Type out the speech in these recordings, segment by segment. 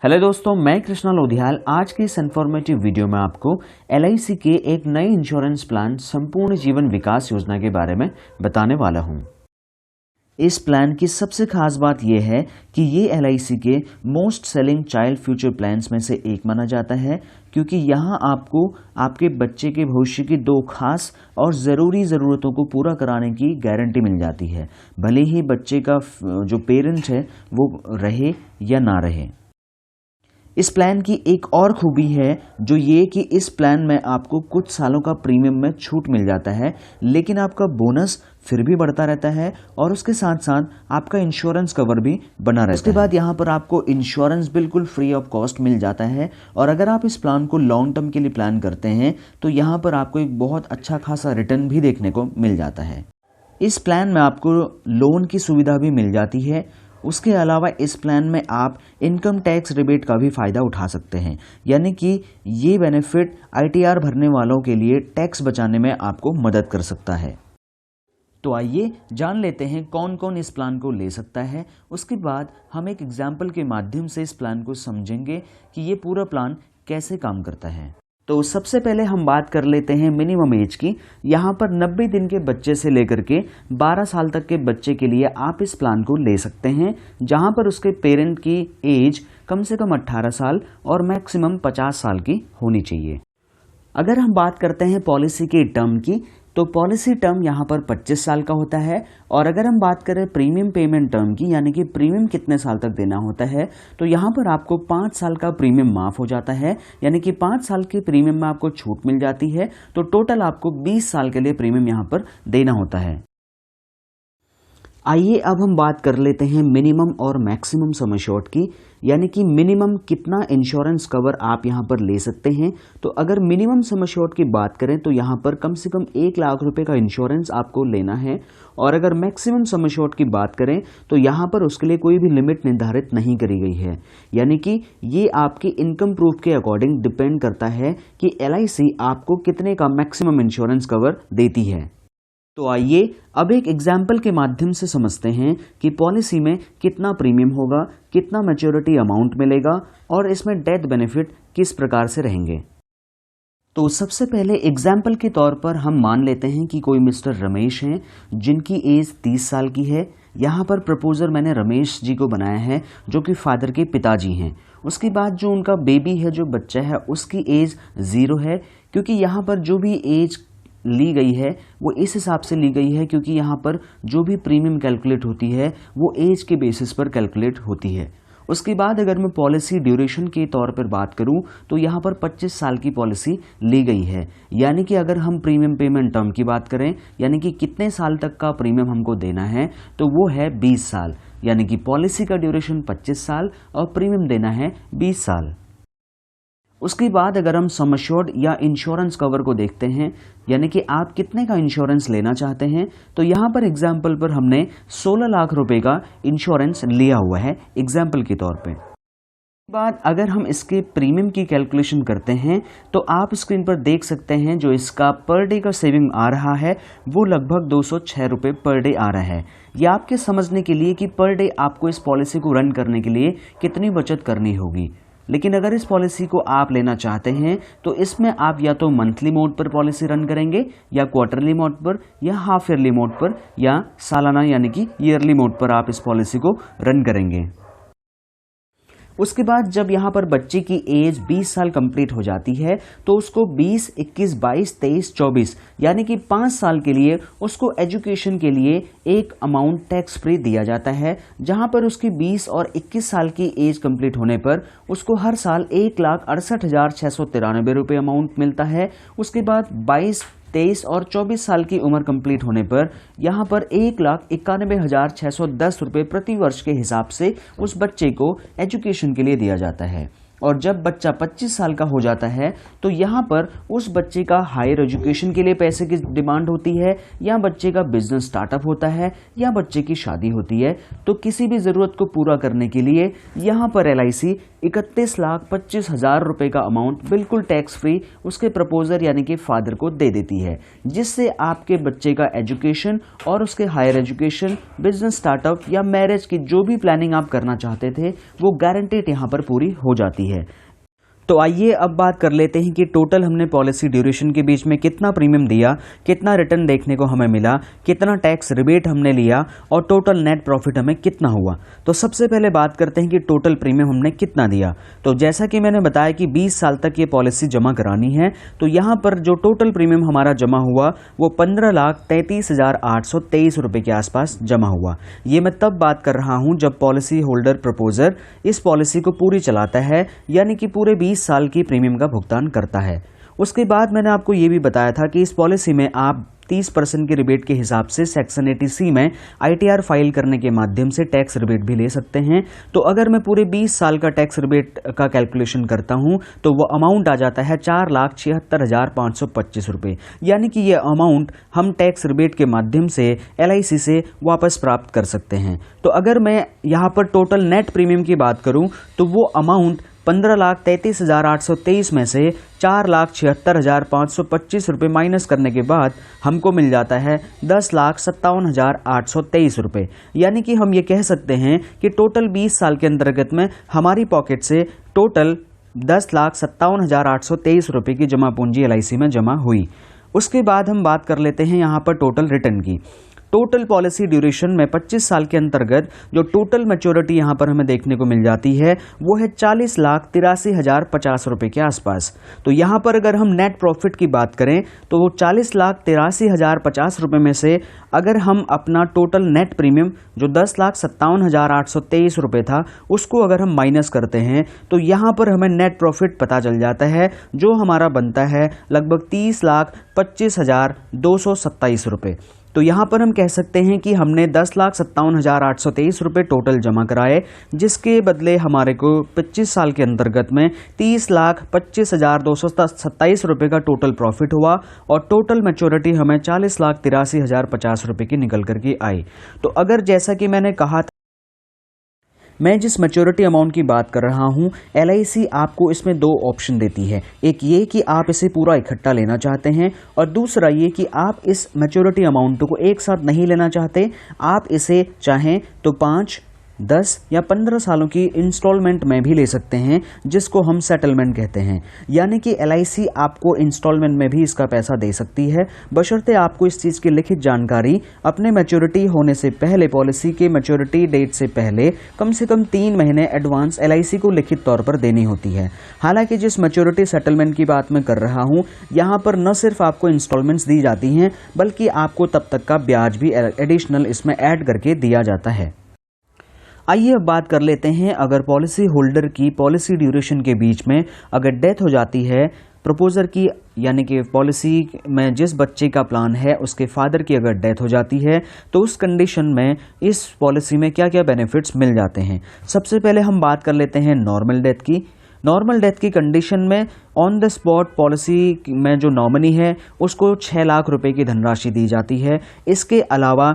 Hello दोस्तों, मैं कृष्णा लोधियाल आज की इस इन्फॉर्मेटिव वीडियो में आपको एलआईसी के एक नए इंश्योरेंस प्लान संपूर्ण जीवन विकास योजना के बारे में बताने वाला हूं। इस प्लान की सबसे खास बात यह है कि ये एलआईसी के most selling child future plans में से एक माना जाता है, क्योंकि यहाँ आपको आपके बच्चे के भविष्य की दो खास और ज़रूरी ज़रूरतों को पूरा कराने की गारंटी मिल जाती है, भले ही बच्चे का जो पेरेंट है वो रहे या ना रहे। इस प्लान की एक और खूबी है जो ये कि इस प्लान में आपको कुछ सालों का प्रीमियम में छूट मिल जाता है, लेकिन आपका बोनस फिर भी बढ़ता रहता है और उसके साथ साथ आपका इंश्योरेंस कवर भी बना रहता है। उसके बाद यहाँ पर आपको इंश्योरेंस बिल्कुल फ्री ऑफ कॉस्ट मिल जाता है और अगर आप इस प्लान को लॉन्ग टर्म के लिए प्लान करते हैं तो यहाँ पर आपको एक बहुत अच्छा खासा रिटर्न भी देखने को मिल जाता है। इस प्लान में आपको लोन की सुविधा भी मिल जाती है। उसके अलावा इस प्लान में आप इनकम टैक्स रिबेट का भी फ़ायदा उठा सकते हैं, यानी कि ये बेनिफिट आईटीआर भरने वालों के लिए टैक्स बचाने में आपको मदद कर सकता है। तो आइए जान लेते हैं कौन कौन इस प्लान को ले सकता है। उसके बाद हम एक एग्जाम्पल के माध्यम से इस प्लान को समझेंगे कि ये पूरा प्लान कैसे काम करता है। तो सबसे पहले हम बात कर लेते हैं मिनिमम एज की। यहाँ पर 90 दिन के बच्चे से लेकर के 12 साल तक के बच्चे के लिए आप इस प्लान को ले सकते हैं, जहाँ पर उसके पेरेंट की एज कम से कम 18 साल और मैक्सिमम 50 साल की होनी चाहिए। अगर हम बात करते हैं पॉलिसी के टर्म की, तो पॉलिसी टर्म यहाँ पर 25 साल का होता है और अगर हम बात करें प्रीमियम पेमेंट टर्म की, यानी कि प्रीमियम कितने साल तक देना होता है, तो यहाँ पर आपको 5 साल का प्रीमियम माफ़ हो जाता है, यानी कि 5 साल के प्रीमियम में आपको छूट मिल जाती है। तो टोटल आपको 20 साल के लिए प्रीमियम यहाँ पर देना होता है। आइए अब हम बात कर लेते हैं मिनिमम और मैक्सिमम सम एश्योर्ड की, यानी कि मिनिमम कितना इंश्योरेंस कवर आप यहां पर ले सकते हैं। तो अगर मिनिमम सम एश्योर्ड की बात करें तो यहां पर कम से कम 1 लाख रुपए का इंश्योरेंस आपको लेना है और अगर मैक्सिमम सम एश्योर्ड की बात करें तो यहां पर उसके लिए कोई भी लिमिट निर्धारित नहीं करी गई है, यानी कि ये आपकी इनकम प्रूफ के अकॉर्डिंग डिपेंड करता है कि एलआईसी आपको कितने का मैक्सिमम इंश्योरेंस कवर देती है। तो आइए अब एक एग्जाम्पल के माध्यम से समझते हैं कि पॉलिसी में कितना प्रीमियम होगा, कितना मैच्योरिटी अमाउंट मिलेगा और इसमें डेथ बेनिफिट किस प्रकार से रहेंगे। तो सबसे पहले एग्जाम्पल के तौर पर हम मान लेते हैं कि कोई मिस्टर रमेश हैं जिनकी एज 30 साल की है। यहाँ पर प्रपोजर मैंने रमेश जी को बनाया है जो कि फादर के पिताजी हैं। उसके बाद जो उनका बेबी है, जो बच्चा है, उसकी एज 0 है, क्योंकि यहाँ पर जो भी एज ली गई है वो इस हिसाब से ली गई है क्योंकि यहाँ पर जो भी प्रीमियम कैलकुलेट होती है वो एज के बेसिस पर कैलकुलेट होती है। उसके बाद अगर मैं पॉलिसी ड्यूरेशन के तौर पर बात करूं तो यहाँ पर 25 साल की पॉलिसी ली गई है, यानी कि अगर हम प्रीमियम पेमेंट टर्म की बात करें, यानी कि कितने साल तक का प्रीमियम हमको देना है, तो वो है 20 साल, यानी कि पॉलिसी का ड्यूरेशन 25 साल और प्रीमियम देना है 20 साल। उसके बाद अगर हम सम एश्योर्ड या इंश्योरेंस कवर को देखते हैं, यानी कि आप कितने का इंश्योरेंस लेना चाहते हैं, तो यहाँ पर एग्जाम्पल पर हमने 16 लाख रुपए का इंश्योरेंस लिया हुआ है एग्जाम्पल के तौर पे। बाद अगर हम इसके प्रीमियम की कैलकुलेशन करते हैं तो आप स्क्रीन पर देख सकते हैं जो इसका पर डे का सेविंग आ रहा है वो लगभग 206 रुपये पर डे आ रहा है। यह आपके समझने के लिए कि पर डे आपको इस पॉलिसी को रन करने के लिए कितनी बचत करनी होगी। लेकिन अगर इस पॉलिसी को आप लेना चाहते हैं तो इसमें आप या तो मंथली मोड पर पॉलिसी रन करेंगे या क्वार्टरली मोड पर या हाफ ईयरली मोड पर या सालाना यानी कि ईयरली मोड पर आप इस पॉलिसी को रन करेंगे। उसके बाद जब यहाँ पर बच्चे की एज 20 साल कंप्लीट हो जाती है तो उसको 20, 21, 22, 23, 24 यानी कि 5 साल के लिए उसको एजुकेशन के लिए एक अमाउंट टैक्स फ्री दिया जाता है, जहाँ पर उसकी 20 और 21 साल की एज कंप्लीट होने पर उसको हर साल 1,68,693 रुपये अमाउंट मिलता है। उसके बाद 22, 23 और 24 साल की उम्र कंप्लीट होने पर यहाँ पर 1,91,610 रुपये प्रति वर्ष के हिसाब से उस बच्चे को एजुकेशन के लिए दिया जाता है। और जब बच्चा 25 साल का हो जाता है तो यहाँ पर उस बच्चे का हायर एजुकेशन के लिए पैसे की डिमांड होती है, या बच्चे का बिजनेस स्टार्टअप होता है, या बच्चे की शादी होती है। तो किसी भी ज़रूरत को पूरा करने के लिए यहाँ पर LIC 31,25,000 रुपये का अमाउंट बिल्कुल टैक्स फ्री उसके प्रपोजर यानी कि फादर को दे देती है, जिससे आपके बच्चे का एजुकेशन और उसके हायर एजुकेशन, बिजनेस स्टार्टअप या मैरिज की जो भी प्लानिंग आप करना चाहते थे वो गारंटीड यहाँ पर पूरी हो जाती है। तो आइए अब बात कर लेते हैं कि टोटल हमने पॉलिसी ड्यूरेशन के बीच में कितना प्रीमियम दिया, कितना रिटर्न देखने को हमें मिला, कितना टैक्स रिबेट हमने लिया और टोटल नेट प्रॉफिट हमें कितना हुआ। तो सबसे पहले बात करते हैं कि टोटल प्रीमियम हमने कितना दिया। तो जैसा कि मैंने बताया कि 20 साल तक ये पॉलिसी जमा करानी है, तो यहाँ पर जो टोटल प्रीमियम हमारा जमा हुआ वो 15,33,823 रुपये के आसपास जमा हुआ। ये मैं तब बात कर रहा हूँ जब पॉलिसी होल्डर प्रपोजर इस पॉलिसी को पूरी चलाता है, यानी कि पूरे 20 साल की प्रीमियम का भुगतान करता है। उसके बाद मैंने आपको ये भी बताया था कि इस पॉलिसी में आप 30% के रिबेट के हिसाब से सेक्शन 80C में ITR फाइल करने के माध्यम से टैक्स रिबेट भी ले सकते हैं। तो अगर मैं पूरे 20 साल का टैक्स रिबेट का कैलकुलेशन करता हूं तो वो अमाउंट आ जाता है 4,76,525 रुपये, यानी कि ये अमाउंट हम टैक्स रिबेट के माध्यम से LIC से वापस प्राप्त कर सकते हैं। तो अगर मैं यहाँ पर टोटल नेट प्रीमियम की बात करूँ तो वो अमाउंट 15,33,823 में से 4,76,525 रुपये माइनस करने के बाद हमको मिल जाता है 10,57,823 रुपये। यानी कि हम ये कह सकते हैं कि टोटल 20 साल के अंतर्गत में हमारी पॉकेट से टोटल 10,57,823 रुपये की जमा पूंजी LIC में जमा हुई। उसके बाद हम बात कर लेते हैं यहाँ पर टोटल रिटर्न की। टोटल पॉलिसी ड्यूरेशन में 25 साल के अंतर्गत जो टोटल मैच्योरिटी यहाँ पर हमें देखने को मिल जाती है वो है 40,83,050 रुपये के आसपास। तो यहाँ पर अगर हम नेट प्रॉफिट की बात करें तो वो 40,83,050 रुपये में से अगर हम अपना टोटल नेट प्रीमियम जो 10,57,823 रुपये था उसको अगर हम माइनस करते हैं तो यहाँ पर हमें नेट प्रॉफिट पता चल जाता है, जो हमारा बनता है लगभग 30,25,227 रुपये। तो यहाँ पर हम कह सकते हैं कि हमने 10,57,823 रुपये टोटल जमा कराए, जिसके बदले हमारे को 25 साल के अंतर्गत में 30,25,227 रुपये का टोटल प्रॉफिट हुआ और टोटल मैच्योरिटी हमें 40,83,050 रुपये की निकल करके आई। तो अगर जैसा कि मैंने कहा था, मैं जिस मैच्योरिटी अमाउंट की बात कर रहा हूं, LIC आपको इसमें दो ऑप्शन देती है। एक ये कि आप इसे पूरा इकट्ठा लेना चाहते हैं और दूसरा ये कि आप इस मैच्योरिटी अमाउंट को एक साथ नहीं लेना चाहते, आप इसे चाहें तो 5, 10 या 15 सालों की इंस्टॉलमेंट में भी ले सकते हैं, जिसको हम सेटलमेंट कहते हैं। यानी कि LIC आपको इंस्टॉलमेंट में भी इसका पैसा दे सकती है, बशर्ते आपको इस चीज़ की लिखित जानकारी अपने मैच्योरिटी होने से पहले, पॉलिसी के मैच्योरिटी डेट से पहले कम से कम 3 महीने एडवांस LIC को लिखित तौर पर देनी होती है। हालांकि जिस मैच्योरिटी सेटलमेंट की बात मैं कर रहा हूँ, यहाँ पर न सिर्फ आपको इंस्टॉलमेंट्स दी जाती हैं बल्कि आपको तब तक का ब्याज भी एडिशनल इसमें ऐड करके दिया जाता है। आइए अब बात कर लेते हैं, अगर पॉलिसी होल्डर की पॉलिसी ड्यूरेशन के बीच में अगर डेथ हो जाती है प्रपोजर की, यानी कि पॉलिसी में जिस बच्चे का प्लान है उसके फादर की अगर डेथ हो जाती है तो उस कंडीशन में इस पॉलिसी में क्या क्या बेनिफिट्स मिल जाते हैं। सबसे पहले हम बात कर लेते हैं नॉर्मल डेथ की। नॉर्मल डेथ की कंडीशन में ऑन द स्पॉट पॉलिसी में जो नॉमिनी है उसको 6 लाख रुपए की धनराशि दी जाती है। इसके अलावा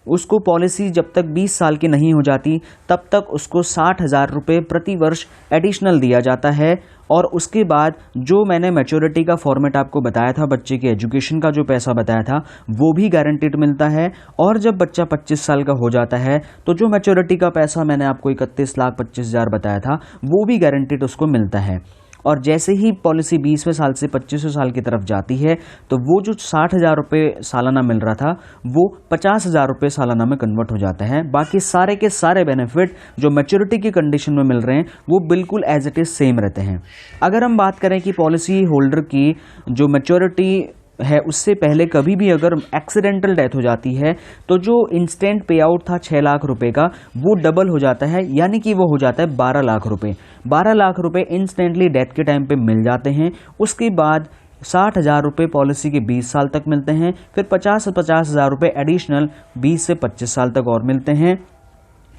उसको पॉलिसी जब तक 20 साल की नहीं हो जाती तब तक उसको 60,000 रुपये प्रति वर्ष एडिशनल दिया जाता है। और उसके बाद जो मैंने मैच्योरिटी का फॉर्मेट आपको बताया था, बच्चे के एजुकेशन का जो पैसा बताया था, वो भी गारंटीड मिलता है। और जब बच्चा 25 साल का हो जाता है तो जो मैच्योरिटी का पैसा मैंने आपको 31,25,000 बताया था वो भी गारंटीड उसको मिलता है। और जैसे ही पॉलिसी 20वें साल से 25वें साल की तरफ जाती है तो वो जो 60,000 रुपये सालाना मिल रहा था वो 50,000 रुपये सालाना में कन्वर्ट हो जाता है। बाकी सारे के सारे बेनिफिट जो मैच्योरिटी की कंडीशन में मिल रहे हैं वो बिल्कुल एज इट इज़ सेम रहते हैं। अगर हम बात करें कि पॉलिसी होल्डर की जो मैच्योरिटी है उससे पहले कभी भी अगर एक्सीडेंटल डेथ हो जाती है तो जो इंस्टेंट पे आउट था 6 लाख रुपए का वो डबल हो जाता है, यानी कि वो हो जाता है 12 लाख रुपए। 12 लाख रुपए इंस्टेंटली डेथ के टाइम पे मिल जाते हैं। उसके बाद 60,000 रुपये पॉलिसी के 20 साल तक मिलते हैं, फिर 50,000 रुपये एडिशनल 20 से 25 साल तक और मिलते हैं।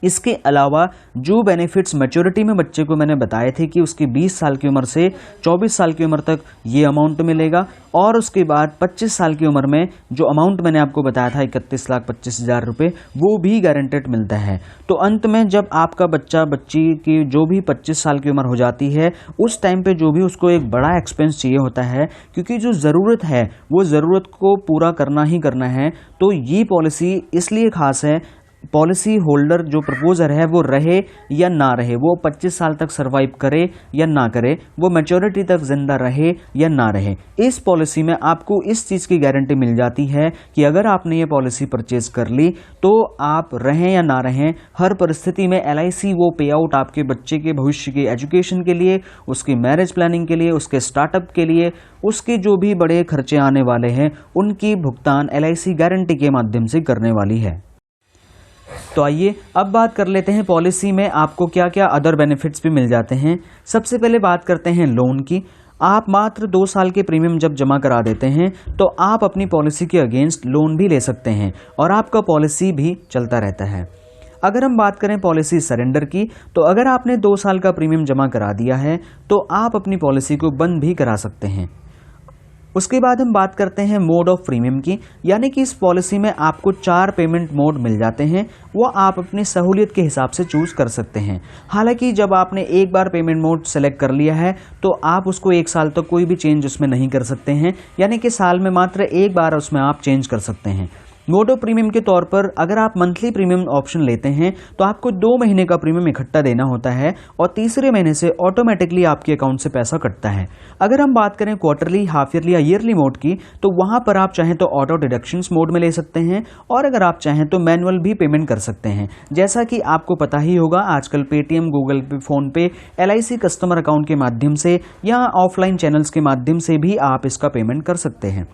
इसके अलावा जो बेनिफिट्स मैच्योरिटी में बच्चे को मैंने बताए थे कि उसकी 20 साल की उम्र से 24 साल की उम्र तक ये अमाउंट मिलेगा, और उसके बाद 25 साल की उम्र में जो अमाउंट मैंने आपको बताया था 31,25,000 रुपये, वो भी गारंटेड मिलता है। तो अंत में जब आपका बच्ची की जो भी 25 साल की उम्र हो जाती है, उस टाइम पे जो भी उसको एक बड़ा एक्सपेंस चाहिए होता है, क्योंकि जो ज़रूरत है वो ज़रूरत को पूरा करना ही करना है, तो ये पॉलिसी इसलिए खास है। पॉलिसी होल्डर जो प्रपोजर है वो रहे या ना रहे, वो 25 साल तक सरवाइव करे या ना करे, वो मैच्योरिटी तक जिंदा रहे या ना रहे, इस पॉलिसी में आपको इस चीज़ की गारंटी मिल जाती है कि अगर आपने ये पॉलिसी परचेज कर ली तो आप रहें या ना रहें, हर परिस्थिति में LIC वो पे आउट आपके बच्चे के भविष्य की एजुकेशन के लिए, उसकी मैरिज प्लानिंग के लिए, उसके स्टार्टअप के लिए, उसके जो भी बड़े खर्चे आने वाले हैं उनकी भुगतान LIC गारंटी के माध्यम से करने वाली है। तो आइए अब बात कर लेते हैं पॉलिसी में आपको क्या क्या अदर बेनिफिट्स भी मिल जाते हैं। सबसे पहले बात करते हैं लोन की। आप मात्र 2 साल के प्रीमियम जब जमा करा देते हैं तो आप अपनी पॉलिसी के अगेंस्ट लोन भी ले सकते हैं और आपका पॉलिसी भी चलता रहता है। अगर हम बात करें पॉलिसी सरेंडर की, तो अगर आपने 2 साल का प्रीमियम जमा करा दिया है तो आप अपनी पॉलिसी को बंद भी करा सकते हैं। उसके बाद हम बात करते हैं मोड ऑफ प्रीमियम की, यानी कि इस पॉलिसी में आपको 4 पेमेंट मोड मिल जाते हैं, वो आप अपनी सहूलियत के हिसाब से चूज कर सकते हैं। हालांकि जब आपने एक बार पेमेंट मोड सेलेक्ट कर लिया है तो आप उसको 1 साल तक कोई भी चेंज उसमें नहीं कर सकते हैं, यानी कि साल में मात्र एक बार उसमें आप चेंज कर सकते हैं। मोड ऑफ प्रीमियम के तौर पर अगर आप मंथली प्रीमियम ऑप्शन लेते हैं तो आपको 2 महीने का प्रीमियम इकट्ठा देना होता है और तीसरे महीने से ऑटोमेटिकली आपके अकाउंट से पैसा कटता है। अगर हम बात करें क्वार्टरली, हाफ ईयरली या ईयरली मोड की, तो वहां पर आप चाहें तो ऑटो डिडक्शंस मोड में ले सकते हैं और अगर आप चाहें तो मैनुअल भी पेमेंट कर सकते हैं। जैसा कि आपको पता ही होगा, आजकल पेटीएम, गूगल पे, फोन पे, LIC कस्टमर अकाउंट के माध्यम से या ऑफलाइन चैनल्स के माध्यम से भी आप इसका पेमेंट कर सकते हैं।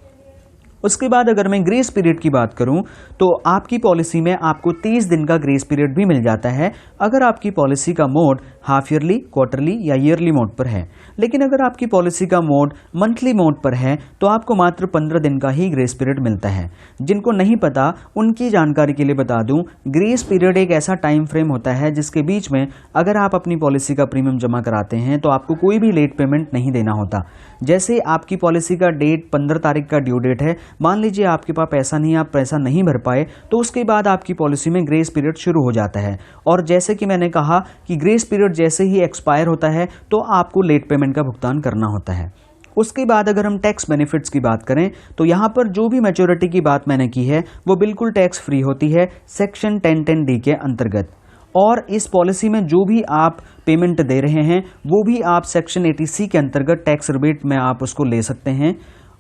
उसके बाद अगर मैं ग्रेस पीरियड की बात करूं तो आपकी पॉलिसी में आपको 30 दिन का ग्रेस पीरियड भी मिल जाता है अगर आपकी पॉलिसी का मोड हाफ ईयरली, क्वार्टरली या ईयरली मोड पर है। लेकिन अगर आपकी पॉलिसी का मोड मंथली मोड पर है तो आपको मात्र 15 दिन का ही ग्रेस पीरियड मिलता है। जिनको नहीं पता उनकी जानकारी के लिए बता दूं, ग्रेस पीरियड एक ऐसा टाइम फ्रेम होता है जिसके बीच में अगर आप अपनी पॉलिसी का प्रीमियम जमा कराते हैं तो आपको कोई भी लेट पेमेंट नहीं देना होता। जैसे आपकी पॉलिसी का डेट 15 तारीख का ड्यू डेट है, मान लीजिए आपके पास पैसा नहीं, आप पैसा नहीं भर पाए, तो उसके बाद आपकी पॉलिसी में ग्रेस पीरियड शुरू हो जाता है और जैसे कि मैंने कहा कि ग्रेस पीरियड जैसे ही एक्सपायर होता है तो आपको लेट पेमेंट का भुगतान करना होता है। उसके बाद अगर हम टैक्स बेनिफिट्स की बात करें तो यहाँ पर जो भी मैच्योरिटी की बात मैंने की है वो बिल्कुल टैक्स फ्री होती है सेक्शन 1010D के अंतर्गत, और इस पॉलिसी में जो भी आप पेमेंट दे रहे हैं वो भी आप सेक्शन 80C के अंतर्गत टैक्स रिबेट में आप उसको ले सकते हैं।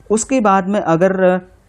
उसके बाद में अगर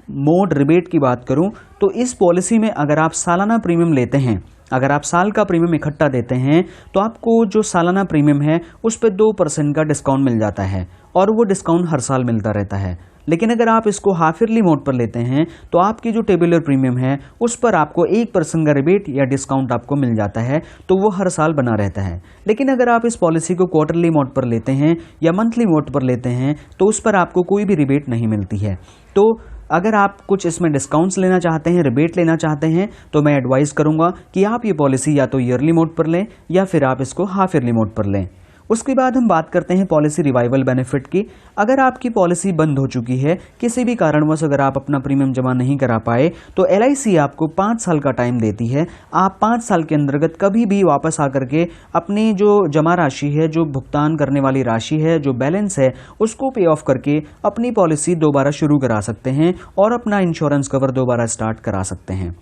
मोड रिबेट की बात करूं तो इस पॉलिसी में अगर आप सालाना प्रीमियम लेते हैं, अगर आप साल का प्रीमियम इकट्ठा देते हैं तो आपको जो सालाना प्रीमियम है उस पर 2% का डिस्काउंट मिल जाता है और वो डिस्काउंट हर साल मिलता रहता है। लेकिन अगर आप इसको हाफ ईयरली मोड पर लेते हैं तो आपकी जो टेबुलर प्रीमियम है उस पर आपको 1% का रिबेट या डिस्काउंट आपको मिल जाता है, तो वो हर साल बना रहता है। लेकिन अगर आप इस पॉलिसी को क्वार्टरली मोड पर लेते हैं या मंथली मोड पर लेते हैं तो उस पर आपको कोई भी रिबेट नहीं मिलती है। तो अगर आप कुछ इसमें डिस्काउंट्स लेना चाहते हैं, रिबेट लेना चाहते हैं, तो मैं एडवाइस करूंगा कि आप ये पॉलिसी या तो ईयरली मोड पर लें या फिर आप इसको हाफ ईयरली मोड पर लें। उसके बाद हम बात करते हैं पॉलिसी रिवाइवल बेनिफिट की। अगर आपकी पॉलिसी बंद हो चुकी है, किसी भी कारणवश अगर आप अपना प्रीमियम जमा नहीं करा पाए, तो LIC आपको 5 साल का टाइम देती है। आप 5 साल के अंतर्गत कभी भी वापस आकर के अपनी जो जमा राशि है, जो भुगतान करने वाली राशि है, जो बैलेंस है, उसको पे ऑफ करके अपनी पॉलिसी दोबारा शुरू करा सकते हैं और अपना इंश्योरेंस कवर दोबारा स्टार्ट करा सकते हैं।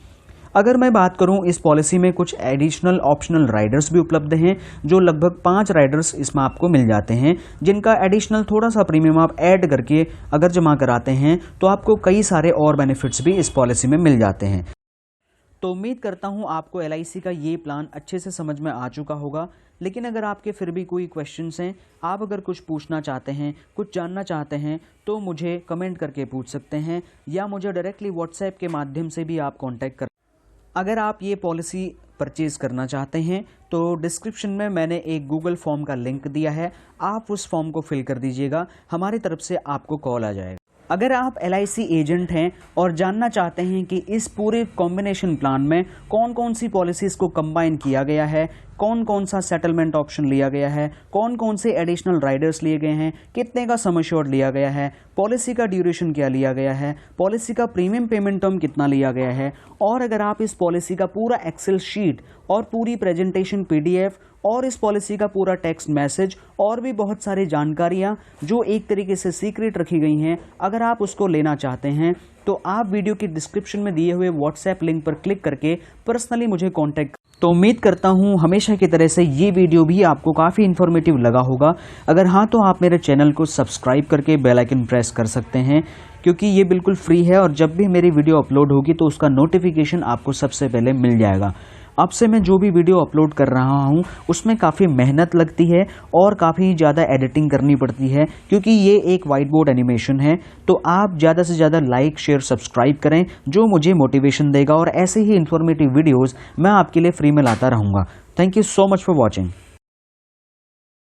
अगर मैं बात करूं, इस पॉलिसी में कुछ एडिशनल ऑप्शनल राइडर्स भी उपलब्ध हैं, जो लगभग 5 राइडर्स इसमें आपको मिल जाते हैं, जिनका एडिशनल थोड़ा सा प्रीमियम आप ऐड करके अगर जमा कराते हैं तो आपको कई सारे और बेनिफिट्स भी इस पॉलिसी में मिल जाते हैं। तो उम्मीद करता हूं आपको LIC का ये प्लान अच्छे से समझ में आ चुका होगा। लेकिन अगर आपके फिर भी कोई क्वेश्चंस हैं, आप अगर कुछ पूछना चाहते हैं, कुछ जानना चाहते हैं, तो मुझे कमेंट करके पूछ सकते हैं या मुझे डायरेक्टली व्हाट्सएप के माध्यम से भी आप कॉन्टैक्ट कर। अगर आप ये पॉलिसी परचेज़ करना चाहते हैं तो डिस्क्रिप्शन में मैंने एक गूगल फॉर्म का लिंक दिया है, आप उस फॉर्म को फिल कर दीजिएगा, हमारी तरफ से आपको कॉल आ जाएगा। अगर आप LIC एजेंट हैं और जानना चाहते हैं कि इस पूरे कॉम्बिनेशन प्लान में कौन कौन सी पॉलिसीज़ को कंबाइन किया गया है, कौन कौन सा सेटलमेंट ऑप्शन लिया गया है, कौन कौन से एडिशनल राइडर्स लिए गए हैं, कितने का सम एश्योर्ड लिया गया है, पॉलिसी का ड्यूरेशन क्या लिया गया है, पॉलिसी का प्रीमियम पेमेंट टर्म कितना लिया गया है, और अगर आप इस पॉलिसी का पूरा एक्सेल शीट और पूरी प्रेजेंटेशन PDF और इस पॉलिसी का पूरा टेक्स्ट मैसेज और भी बहुत सारी जानकारियां जो एक तरीके से सीक्रेट रखी गई हैं, अगर आप उसको लेना चाहते हैं तो आप वीडियो की डिस्क्रिप्शन में दिए हुए WhatsApp लिंक पर क्लिक करके पर्सनली मुझे कॉन्टैक्ट। तो उम्मीद करता हूं हमेशा की तरह से ये वीडियो भी आपको काफ़ी इन्फॉर्मेटिव लगा होगा। अगर हाँ तो आप मेरे चैनल को सब्सक्राइब करके बेल आइकन प्रेस कर सकते हैं, क्योंकि ये बिल्कुल फ्री है और जब भी मेरी वीडियो अपलोड होगी तो उसका नोटिफिकेशन आपको सबसे पहले मिल जाएगा। अब से मैं जो भी वीडियो अपलोड कर रहा हूँ उसमें काफ़ी मेहनत लगती है और काफ़ी ज़्यादा एडिटिंग करनी पड़ती है, क्योंकि ये एक वाइट बोर्ड एनिमेशन है। तो आप ज़्यादा से ज़्यादा लाइक शेयर सब्सक्राइब करें, जो मुझे मोटिवेशन देगा और ऐसे ही इन्फॉर्मेटिव वीडियोज़ मैं आपके लिए फ्री में लाता रहूँगा। Thank you so much for watching.